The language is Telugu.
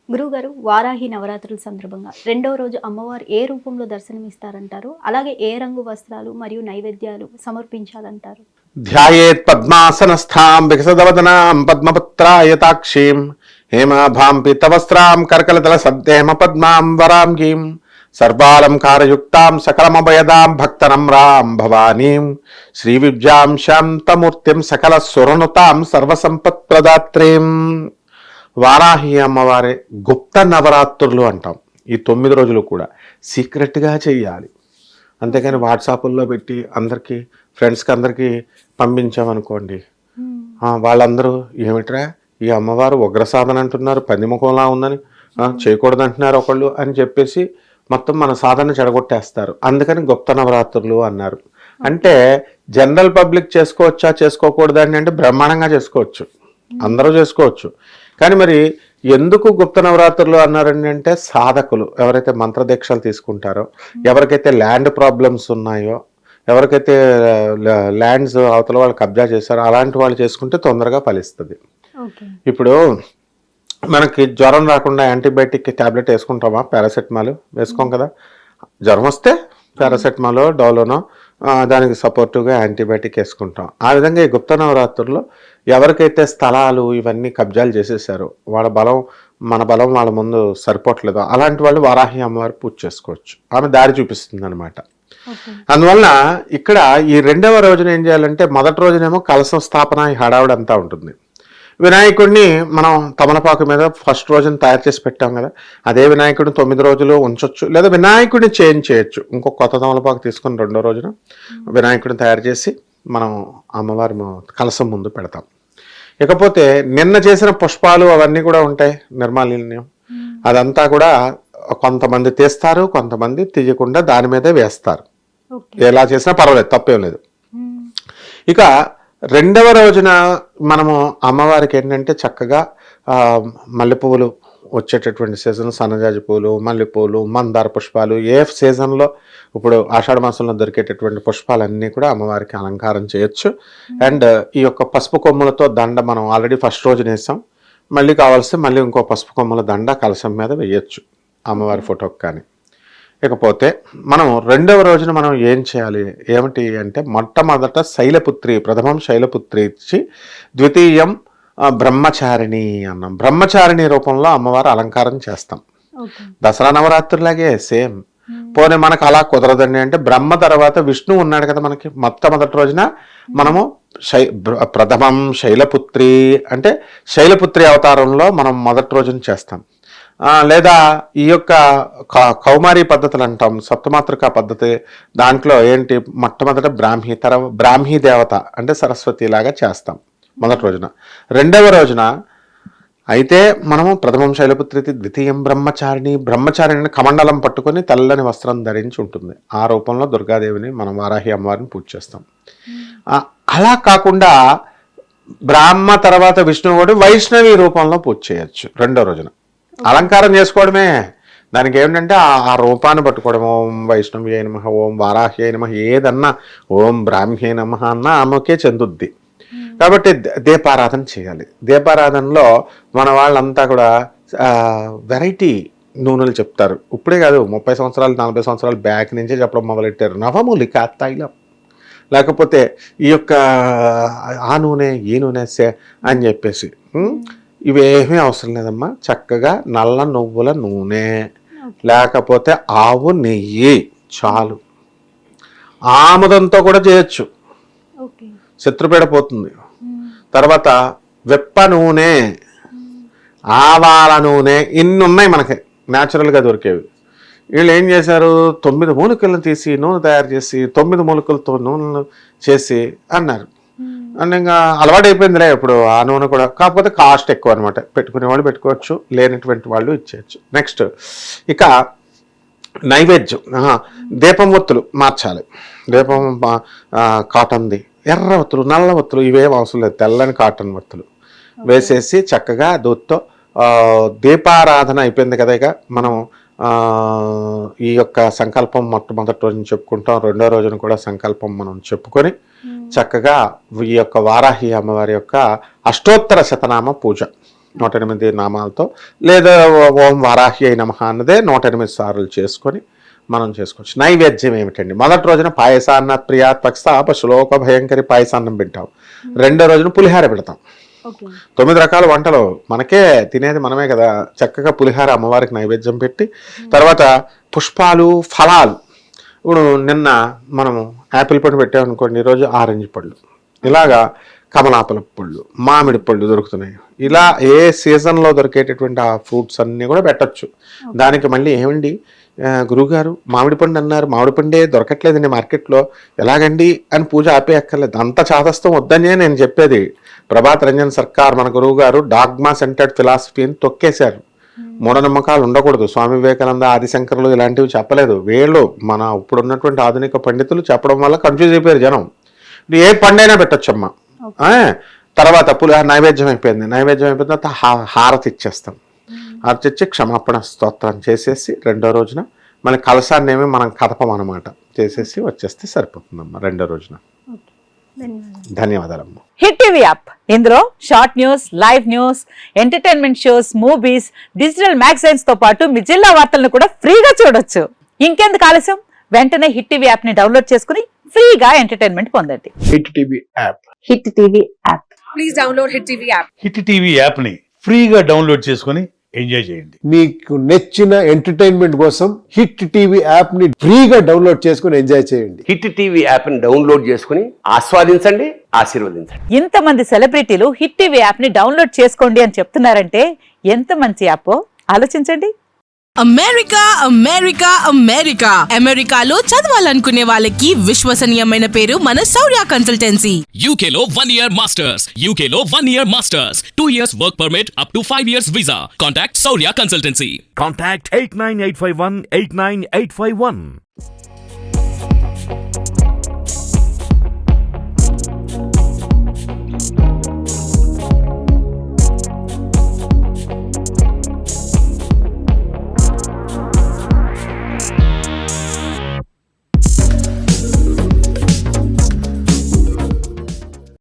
గురువుగారు, వారాహి నవరాత్రుల సందర్భంగా రెండవ రోజు అమ్మవారు ఏ రూపంలో దర్శనమిస్తారంటారు? అలాగే ఏ రంగు వస్త్రాలు మరియు నైవేద్యాలు సమర్పించాలంటారు? ధ్యాయేత్ పద్మాసనస్థాం వికసదవదనాం పద్మపత్రాయతాక్షీం హేమాభాం పీతవస్త్రాం కర్కలదల సద్దేమ పద్మాం వరాంగీం సర్వాలంకారయుక్తాం సకలమభయదాం భక్తనమ్రాం భవానీం శ్రీవిద్యాం శాంతమూర్తిం సకల సురనుతాం సర్వసంపత్ప్రదాత్రీం. వారాహి అమ్మవారి గుప్త నవరాత్రులు అంటాం. ఈ 9 రోజులు కూడా సీక్రెట్గా చెయ్యాలి. అంతేకాని వాట్సాప్లో పెట్టి అందరికీ ఫ్రెండ్స్కి అందరికీ పంపించామనుకోండి, వాళ్ళందరూ ఏమిట్రా ఈ అమ్మవారు ఉగ్ర సాధన అంటున్నారు, పందిముఖంలా ఉందని చేయకూడదు అంటున్నారు ఒకళ్ళు అని చెప్పేసి మొత్తం మన సాధన చెడగొట్టేస్తారు. అందుకని గుప్త నవరాత్రులు అన్నారు. అంటే జనరల్ పబ్లిక్ చేసుకోవచ్చా చేసుకోకూడదని అంటే బ్రహ్మాండంగా చేసుకోవచ్చు, అందరూ చేసుకోవచ్చు. కానీ మరి ఎందుకు గుప్త నవరాత్రులు అన్నారండి అంటే సాధకులు ఎవరైతే మంత్రదీక్షలు తీసుకుంటారో, ఎవరికైతే ల్యాండ్ ప్రాబ్లమ్స్ ఉన్నాయో, ఎవరికైతే ల్యాండ్స్ అవతల వాళ్ళు కబ్జా చేశారో అలాంటి వాళ్ళు చేసుకుంటే తొందరగా ఫలిస్తుంది. ఇప్పుడు మనకి జ్వరం రాకుండా యాంటీబయాటిక్ ట్యాబ్లెట్ వేసుకుంటామా? పారాసెటమాల్ వేసుకోం కదా. జ్వరం వస్తే పారాసెటమాలో డోలోనో దానికి సపోర్టివ్గా యాంటీబయాటిక్ వేసుకుంటాం. ఆ విధంగా ఈ గుప్త నవరాత్రుల్లో ఎవరికైతే స్థలాలు ఇవన్నీ కబ్జాలు చేసేసారో, వాళ్ళ బలం మన బలం వాళ్ళ ముందు సరిపోవట్లేదు, అలాంటి వాళ్ళు వారాహి అమ్మవారు పూజ చేసుకోవచ్చు. ఆమె దారి చూపిస్తుంది అనమాట. అందువలన ఇక్కడ ఈ రెండవ రోజున ఏం చేయాలంటే, మొదటి రోజునేమో కలశ స్థాపన ఈ హడావుడంతా ఉంటుంది. వినాయకుడిని మనం తమలపాకు మీద ఫస్ట్ రోజున తయారు చేసి పెట్టాం కదా, అదే వినాయకుడిని 9 రోజులు ఉంచవచ్చు, లేదా వినాయకుడిని చేంజ్ చేయొచ్చు. ఇంకొక కొత్త తమలపాకు తీసుకొని రెండో రోజున వినాయకుడిని తయారు చేసి మనం అమ్మవారి కలశం ముందు పెడతాం. ఇకపోతే నిన్న చేసిన పుష్పాలు అవన్నీ కూడా ఉంటాయి, నిర్మాల్యం, అదంతా కూడా కొంతమంది తీస్తారు, కొంతమంది తీయకుండా దాని మీదే వేస్తారు. ఎలా చేసినా పర్వాలేదు, తప్పేం లేదు. ఇక రెండవ రోజున మనము అమ్మవారికి ఏంటంటే చక్కగా మల్లెపువ్వులు వచ్చేటటువంటి సీజన్, సన్నజాజి పూలు, మల్లెపూలు, మందార పుష్పాలు, ఏ సీజన్లో ఇప్పుడు ఆషాఢ మాసంలో దొరికేటటువంటి పుష్పాలన్నీ కూడా అమ్మవారికి అలంకారం చేయొచ్చు. అండ్ ఈ యొక్క పసుపు కొమ్ములతో దండ మనం ఆల్రెడీ ఫస్ట్ రోజున వేసాం, మళ్ళీ కావాల్సి మళ్ళీ ఇంకో పసుపు కొమ్ముల దండ కలశం మీద వేయచ్చు అమ్మవారి ఫోటోకి. కానీ ఇకపోతే మనం రెండవ రోజున మనం ఏం చేయాలి ఏమిటి అంటే, మొట్టమొదట శైలపుత్రి, ప్రథమం శైలపుత్రి ఇచ్చి ద్వితీయం బ్రహ్మచారిణి అన్నాం. బ్రహ్మచారిణి రూపంలో అమ్మవారు అలంకారం చేస్తాం. దసరా నవరాత్రులాగే సేమ్. పోనీ మనకు అలా కుదరదండి అంటే, బ్రహ్మ తర్వాత విష్ణు ఉన్నాడు కదా మనకి. మొట్టమొదటి రోజున మనము ప్రథమం శైలపుత్రి అంటే శైలపుత్రి అవతారంలో మనం మొదటి రోజున చేస్తాం. లేదా ఈ యొక్క కౌమారి పద్ధతులు అంటాం, సప్తమాతృక పద్ధతి. దాంట్లో ఏంటి, మొట్టమొదట బ్రాహ్మీ దేవత అంటే సరస్వతి లాగా చేస్తాం మొదటి రోజున. రెండవ రోజున అయితే మనము ప్రథమం శైలపుత్రి, ద్వితీయం బ్రహ్మచారిణి కమండలం పట్టుకొని తెల్లని వస్త్రం ధరించి ఉంటుంది. ఆ రూపంలో దుర్గాదేవిని మనం వారాహి అమ్మవారిని పూజ చేస్తాం. అలా కాకుండా బ్రాహ్మ తర్వాత విష్ణువుడు వైష్ణవి రూపంలో పూజ చేయొచ్చు రెండో రోజున. అలంకారం చేసుకోవడమే, దానికి ఏమిటంటే ఆ రూపాన్ని పట్టుకోవడం. ఓం వైష్ణవి అయిన నమః, ఓం వారాహి అయిన నమః, ఏదన్నా ఓం బ్రాహ్మి అయిన నమః అన్న ఆమెకే చెందుద్ది. కాబట్టి దీపారాధన చేయాలి. దీపారాధనలో మన వాళ్ళంతా కూడా వెరైటీ నూనెలు చెప్తారు. ఇప్పుడే కాదు, 30 సంవత్సరాలు 40 సంవత్సరాలు బ్యాక్ నుంచే చెప్పడం మొదలెట్టారు. నవమూలిక తైలం, లేకపోతే ఈ యొక్క ఆ నూనె ఈ నూనె అని చెప్పేసి. ఇవేమీ అవసరం లేదమ్మా. చక్కగా నల్ల నువ్వుల నూనె లేకపోతే ఆవు నెయ్యి చాలు. ఆముదంతో కూడా చేయొచ్చు, శత్రుపీడ పోతుంది. తర్వాత వెప్ప నూనె, ఆవాల నూనె, ఇన్ని ఉన్నాయి మనకి న్యాచురల్గా దొరికేవి. వీళ్ళు ఏం చేశారు, 9 మూలికలను తీసి నూనె తయారు చేసి 9 మూలికలతో నూనెలు చేసి అన్నారు. అండ్ ఇంకా అలవాటు అయిపోయిందిలే ఇప్పుడు ఆ నూనె కూడా. కాకపోతే కాస్ట్ ఎక్కువ అనమాట. పెట్టుకునే వాళ్ళు పెట్టుకోవచ్చు, లేనటువంటి వాళ్ళు ఇచ్చేయచ్చు. నెక్స్ట్ ఇక నైవేద్యం, దీపం ఒత్తులు మార్చాలి. దీపం కాటన్ది, ఎర్ర ఒత్తులు, నల్ల ఒత్తులు ఇవేం అవసరం లేదు, తెల్లని కాటన్ ఒత్తులు వేసేసి చక్కగా దూత్తో దీపారాధన అయిపోయింది కదా. ఇక మనం ఈ యొక్క సంకల్పం మొట్టమొదటి రోజున చెప్పుకుంటాం, రెండో రోజున కూడా సంకల్పం మనం చెప్పుకొని చక్కగా ఈ యొక్క వారాహి అమ్మవారి యొక్క అష్టోత్తర శతనామ పూజ 108 నామాలతో, లేదా ఓం వారాహి అయి నమః అన్నదే 108 సార్లు చేసుకొని మనం చేసుకోవచ్చు. నైవేద్యం ఏమిటండి? మొదటి రోజున పాయసాన్న ప్రియాత్ పక్ష శ్లోక భయంకరి పాయసాన్నం పెట్టాం. రెండో రోజున పులిహార పెడతాం. 9 రకాల వంటలు మనకే తినేది మనమే కదా. చక్కగా పులిహార అమ్మవారికి నైవేద్యం పెట్టి, తర్వాత పుష్పాలు, ఫలాలు. ఇప్పుడు నిన్న మనము యాపిల్ పండు పెట్టామనుకోండి, ఈరోజు ఆరెంజ్ పళ్ళు, ఇలాగా కమలాపల పళ్ళు, మామిడి పళ్ళు దొరుకుతున్నాయి. ఇలా ఏ సీజన్లో దొరికేటటువంటి ఆ ఫ్రూట్స్ అన్నీ కూడా పెట్టచ్చు. దానికి మళ్ళీ ఏమండి గురువుగారు మామిడి పండు అన్నారు, మామిడి పండే దొరకట్లేదండి మార్కెట్లో, ఎలాగండి అని పూజ ఆపేయక్కర్లేదు. అంత చాదస్తం వద్దనే నేను చెప్పేది. ప్రభాత్ రంజన్ సర్కార్ మన గురువు గారు డాగ్మా సెంటర్డ్ ఫిలాసఫీని తొక్కేశారు. మూఢనమ్మకాలు ఉండకూడదు. స్వామి వివేకానంద, ఆదిశంకర్లు ఇలాంటివి చెప్పలేదు. వీళ్ళు మన ఇప్పుడున్నటువంటి ఆధునిక పండితులు చెప్పడం వల్ల కన్ఫ్యూజ్ అయిపోయారు జనం. ఏ పండైనా పెట్టచ్చమ్మా. తర్వాత నైవేద్యం అయిపోయింది. నైవేద్యం అయిపోయిన తర్వాత హారతి ఇచ్చేస్తాం. హారతి ఇచ్చి క్షమాపణ స్తోత్రం చేసేసి రెండో రోజున మళ్ళీ కలశాన్ని ఏమి మనం కదపమన్నమాట చేసేసి వచ్చేస్తే సరిపోతుందమ్మా రెండో రోజున. ధన్యవాదాలమ్మా. హిట్ టీవీ యాప్, ఇందులో short news, live news, entertainment shows, movies, digital magazines తో పాటు మీ జిల్లా వార్తలను కూడా ఫ్రీగా చూడొచ్చు. ఇంకెందుకు ఆలస్యం, వెంటనే హిట్ టీవీ యాప్ ని డౌన్లోడ్ చేసుకుని ఫ్రీగా ఎంటర్టైన్మెంట్ పొందండి. Hit TV app. Hit TV app. Please download hit TV app. Hit TV యాప్ని ఫ్రీగా డౌన్లోడ్ చేసుకొని ఎంజాయ్ చేయండి. మీకు నచ్చిన ఎంటర్టైన్మెంట్ కోసం హిట్ టీవీ యాప్ ని ఫ్రీగా డౌన్లోడ్ చేసుకుని ఎంజాయ్ చేయండి. హిట్ టీవీ యాప్ని డౌన్లోడ్ చేసుకుని ఆస్వాదించండి, ఆశీర్వదించండి. ఇంతమంది సెలబ్రిటీలు హిట్ టీవీ యాప్ ని డౌన్లోడ్ చేసుకోండి అని చెప్తున్నారంటే ఎంత మంచి యాప్ ఆలోచించండి. అమెరికా అమెరికా అమెరికా అమెరికాలో చదవాలనుకునే వాళ్ళకి విశ్వసనీయమైన పేరు మన శౌర్య కన్సల్టెన్సీ. UK లో 1 year masters. UK లో 1 year masters. 2 years work permit up to 5 years visa. Contact Saurya Consultancy. Contact 89851 89851.